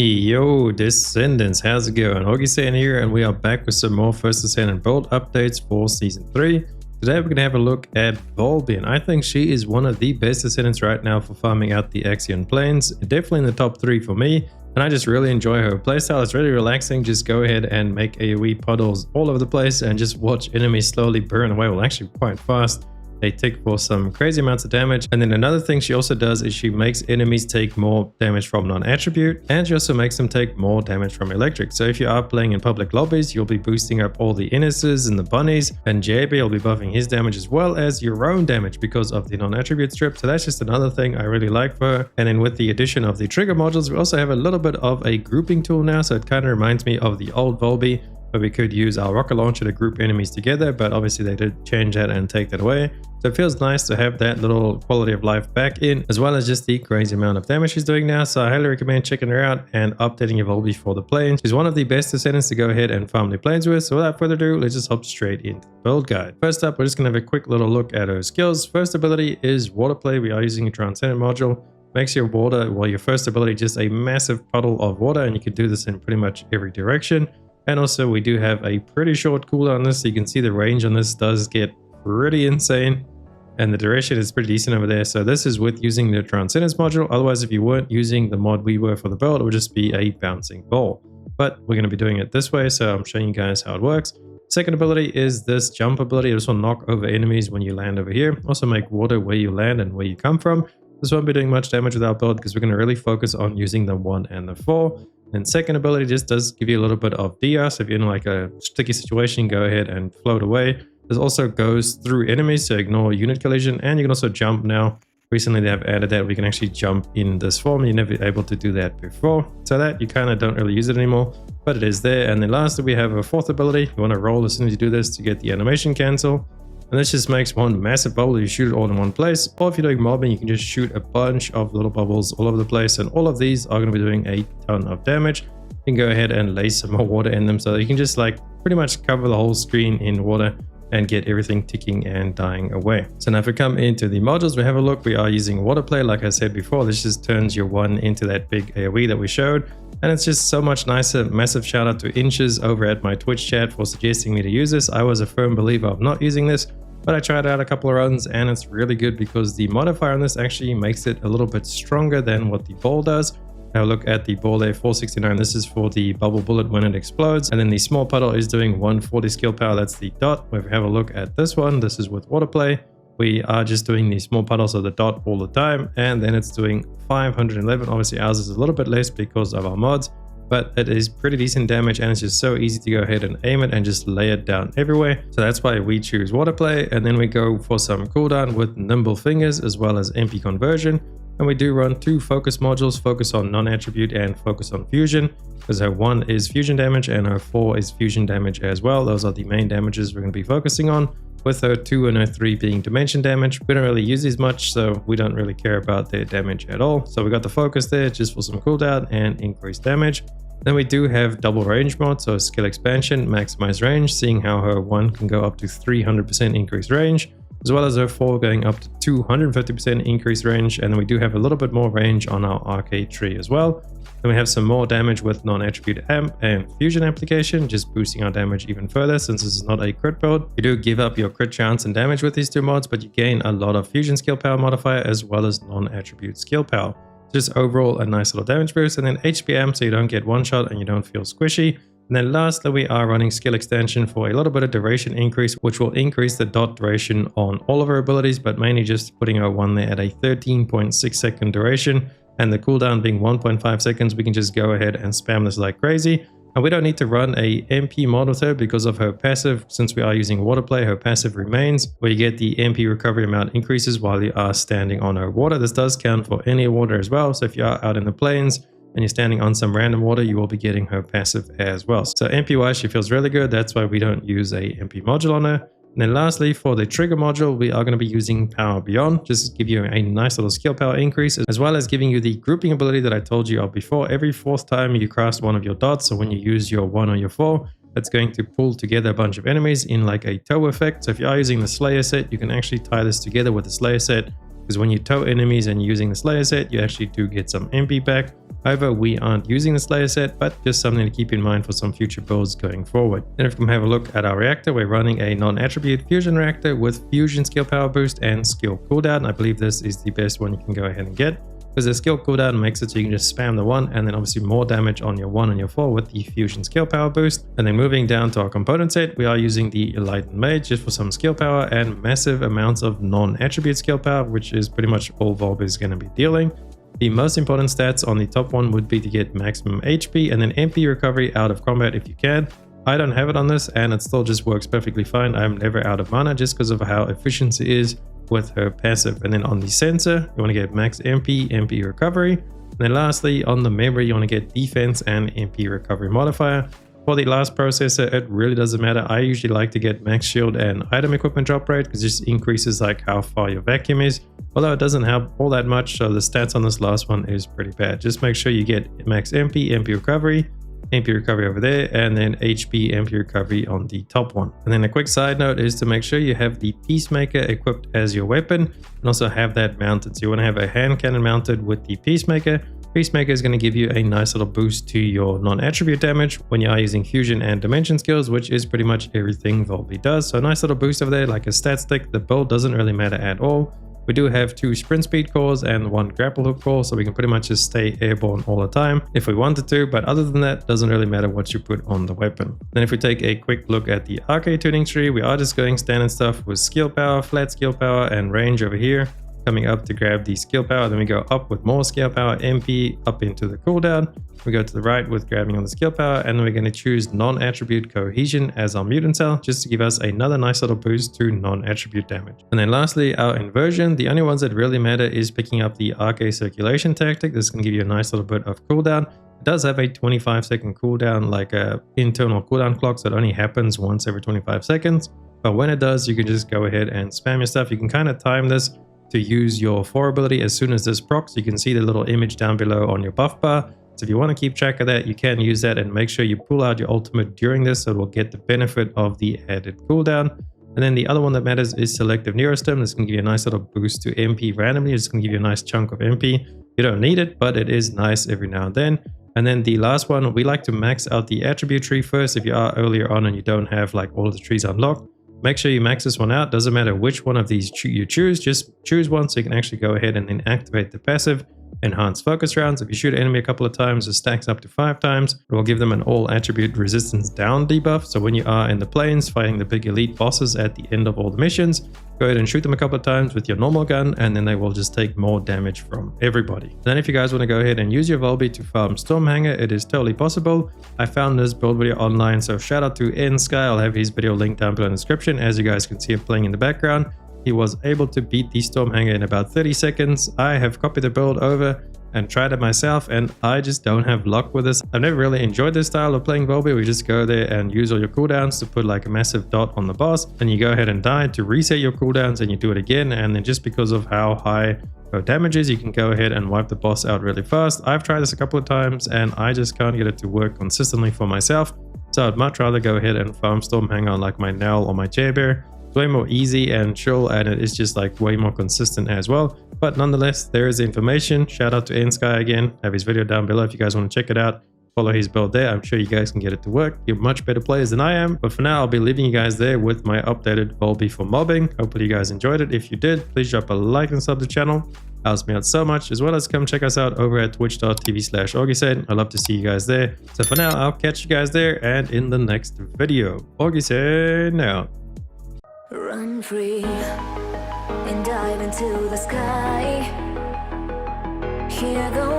Yo, Descendants, how's it going? Augiesaint here, and we are back with some more First Descendant build updates for Season 3. Today we're going to have a look at Valby, and I think she is one of the best Descendants right now for farming out the Axion plains. Definitely in the top 3 for me, and I just really enjoy her playstyle. It's really relaxing. Just go ahead and make AoE puddles all over the place and just watch enemies slowly burn away. Well, actually quite fast. They tick for some crazy amounts of damage. And then another thing she also does is she makes enemies take more damage from non-attribute, and she also makes them take more damage from electric. So if you are playing in public lobbies, you'll be boosting up all the Inneses and the bunnies, and JB will be buffing his damage as well as your own damage because of the non-attribute strip. So that's just another thing I really like for her. And then with the addition of the trigger modules, we also have a little bit of a grouping tool now. So it kind of reminds me of the old Valby, where we could use our rocket launcher to group enemies together, but obviously they did change that and take that away. So it feels nice to have that little quality of life back in, as well as just the crazy amount of damage she's doing now. So I highly recommend checking her out and updating your Valby for the plains. She's one of the best Descendants to go ahead and farm the plains with. So without further ado, let's just hop straight into the build guide. First up, we're just gonna have a quick little look at her skills. First ability is water play. We are using a Transcendent module. Makes your water, well, your first ability just a massive puddle of water, and you can do this in pretty much every direction. And also we do have a pretty short cooldown on this, so you can see the range on this does get pretty insane, and the duration is pretty decent over there. So this is with using the Transcendence module. Otherwise, if you weren't using the mod we were for the build, it would just be a bouncing ball. But we're going to be doing it this way, so I'm showing you guys how it works. Second ability is this jump ability. This will knock over enemies when you land over here. Also make water where you land and where you come from. This won't be doing much damage with our build because we're going to really focus on using the 1 and the 4. And second ability just does give you a little bit of DR, so if you're in like a sticky situation, go ahead and float away. This also goes through enemies, so ignore unit collision, and you can also jump now. Recently they have added that we can actually jump in this form. You're never able to do that before, so that you kind of don't really use it anymore, but it is there. And then lastly we have a fourth ability. You want to roll as soon as you do this to get the animation cancel. And this just makes one massive bubble. You shoot it all in one place. Or if you're doing mobbing, you can just shoot a bunch of little bubbles all over the place. And all of these are going to be doing a ton of damage. You can go ahead and lay some more water in them, so you can just like pretty much cover the whole screen in water and get everything ticking and dying away. So now if we come into the modules, we have a look. We are using water play. Like I said before, this just turns your 1 into that big AoE that we showed. And it's just so much nicer. Massive shout out to Inches over at my Twitch chat for suggesting me to use this. I was a firm believer of not using this, but I tried out a couple of runs and it's really good because the modifier on this actually makes it a little bit stronger than what the ball does. Now look at the ball there, 469. This is for the bubble bullet when it explodes. And then the small puddle is doing 140 skill power. That's the dot. If we have a look at this one, this is with water play. We are just doing the small puddles of the dot all the time. And then it's doing 511. Obviously ours is a little bit less because of our mods, but it is pretty decent damage, and it's just so easy to go ahead and aim it and just lay it down everywhere. So that's why we choose water play. And then we go for some cooldown with nimble fingers as well as MP conversion. And we do run 2 focus modules, focus on non-attribute and focus on fusion, because her 1 is fusion damage and her 4 is fusion damage as well. Those are the main damages we're going to be focusing on, with her 2 and her 3 being dimension damage. We don't really use these much, so we don't really care about their damage at all. So we got the focus there just for some cooldown and increased damage. Then we do have double range mod, so skill expansion, maximize range, seeing how her 1 can go up to 300% increased range, as well as her 4 going up to 250% increased range. And then we do have a little bit more range on our arcade tree as well. Then we have some more damage with non-attribute amp and fusion application, just boosting our damage even further since this is not a crit build. You do give up your crit chance and damage with these 2 mods, but you gain a lot of fusion skill power modifier as well as non-attribute skill power. Just overall a nice little damage boost. And then HP amp, so you don't get one shot and you don't feel squishy. And then lastly, we are running skill extension for a little bit of duration increase, which will increase the dot duration on all of our abilities, but mainly just putting our 1 there at a 13.6 second duration. And the cooldown being 1.5 seconds, we can just go ahead and spam this like crazy. And we don't need to run a MP mod with her because of her passive. Since we are using water play, her passive remains, where you get the MP recovery amount increases while you are standing on her water. This does count for any water as well. So if you are out in the plains and you're standing on some random water, you will be getting her passive as well. So MP wise, she feels really good. That's why we don't use a MP module on her. And then lastly, for the trigger module, we are going to be using Power Beyond, just to give you a nice little skill power increase, as well as giving you the grouping ability that I told you of before. Every 4th time you cast one of your dots, so when you use your 1 or your 4, that's going to pull together a bunch of enemies in like a tow effect. So if you are using the Slayer set, you can actually tie this together with the Slayer set because when you tow enemies and you're using the Slayer set, you actually do get some MP back. However, we aren't using the Slayer set, but just something to keep in mind for some future builds going forward. Then if we can have a look at our reactor, we're running a non-attribute fusion reactor with fusion skill power boost and skill cooldown. I believe this is the best one you can go ahead and get, because the skill cooldown makes it so you can just spam the 1 and then obviously more damage on your 1 and your 4 with the fusion skill power boost. And then moving down to our component set, we are using the Enlightened Mage just for some skill power and massive amounts of non-attribute skill power, which is pretty much all Valby is going to be dealing. The most important stats on the top one would be to get maximum HP and then MP recovery out of combat if you can. I don't have it on this and it still just works perfectly fine. I'm never out of mana just because of how efficient it is with her passive. And then on the sensor, you want to get max MP recovery. And then lastly, on the memory, you want to get defense and MP recovery modifier. For the last processor, it really doesn't matter. I usually like to get max shield and item equipment drop rate because it just increases like how far your vacuum is. Although it doesn't help all that much, so the stats on this last one is pretty bad. Just make sure you get max MP recovery over there, and then MP recovery on the top one. And then a quick side note is to make sure you have the Peacemaker equipped as your weapon and also have that mounted. So you want to have a hand cannon mounted with the Peacemaker. Peacemaker is going to give you a nice little boost to your non-attribute damage when you are using fusion and dimension skills, which is pretty much everything Valby does. So a nice little boost over there, like a stat stick. The build doesn't really matter at all. We do have 2 sprint speed cores and 1 grapple hook core, so we can pretty much just stay airborne all the time if we wanted to, but other than that, doesn't really matter what you put on the weapon. Then if we take a quick look at the Arche tuning tree, we are just going standard stuff with skill power, flat skill power, and range over here. Coming up to grab the skill power, then we go up with more skill power, MP up into the cooldown. We go to the right with grabbing on the skill power, and then we're going to choose non-attribute cohesion as our mutant cell, just to give us another nice little boost to non-attribute damage. And then lastly, our inversion. The only ones that really matter is picking up the Arche circulation tactic. This can give you a nice little bit of cooldown. It does have a 25-second cooldown, like a internal cooldown clock, so it only happens once every 25 seconds. But when it does, you can just go ahead and spam your stuff. You can kind of time this to use your 4 ability as soon as this procs. You can see the little image down below on your buff bar. So if you want to keep track of that, you can use that, and make sure you pull out your ultimate during this so it will get the benefit of the added cooldown. And then the other one that matters is selective neurostim. This can give you a nice little boost to MP randomly. It's going to give you a nice chunk of MP. You don't need it, but it is nice every now and then. And then the last one, we like to max out the attribute tree first. If you are earlier on and you don't have like all of the trees unlocked, make sure you max this one out. Doesn't matter which one of these you choose, just choose one so you can actually go ahead and then activate the passive enhanced focus rounds. If you shoot an enemy a couple of times, it stacks up to 5 times. It will give them an all attribute resistance down debuff. So when you are in the plains fighting the big elite bosses at the end of all the missions, go ahead and shoot them a couple of times with your normal gun, and then they will just take more damage from everybody. Then if you guys want to go ahead and use your Valby to farm Stormhanger, it is totally possible. I found this build video online, so shout out to NUKES. I'll have his video linked down below in the description. As you guys can see him playing in the background, he was able to beat the Stormhanger in about 30 seconds. I have copied the build over and tried it myself, and I just don't have luck with this. I've never really enjoyed this style of playing Valby. We just go there and use all your cooldowns to put like a massive dot on the boss, and you go ahead and die to reset your cooldowns, and you do it again, and then just because of how high your damage is, you can go ahead and wipe the boss out really fast. I've tried this a couple of times and I just can't get it to work consistently for myself, so I'd much rather go ahead and farm Stormhanger on like my Nell or my Chairbear. It's way more easy and chill, and it is just like way more consistent as well. But nonetheless, there is the information. Shout out to NUKES again. I have his video down below if you guys want to check it out. Follow his build there. I'm sure you guys can get it to work. You're much better players than I am. But for now, I'll be leaving you guys there with my updated Valby for mobbing. Hopefully you guys enjoyed it. If you did, please drop a like and sub to the channel. Helps me out so much, as well as come check us out over at twitch.tv/Augiesaint. I'd love to see you guys there. So for now, I'll catch you guys there and in the next video. Augiesaint out. Run free and dive into the sky. Hear the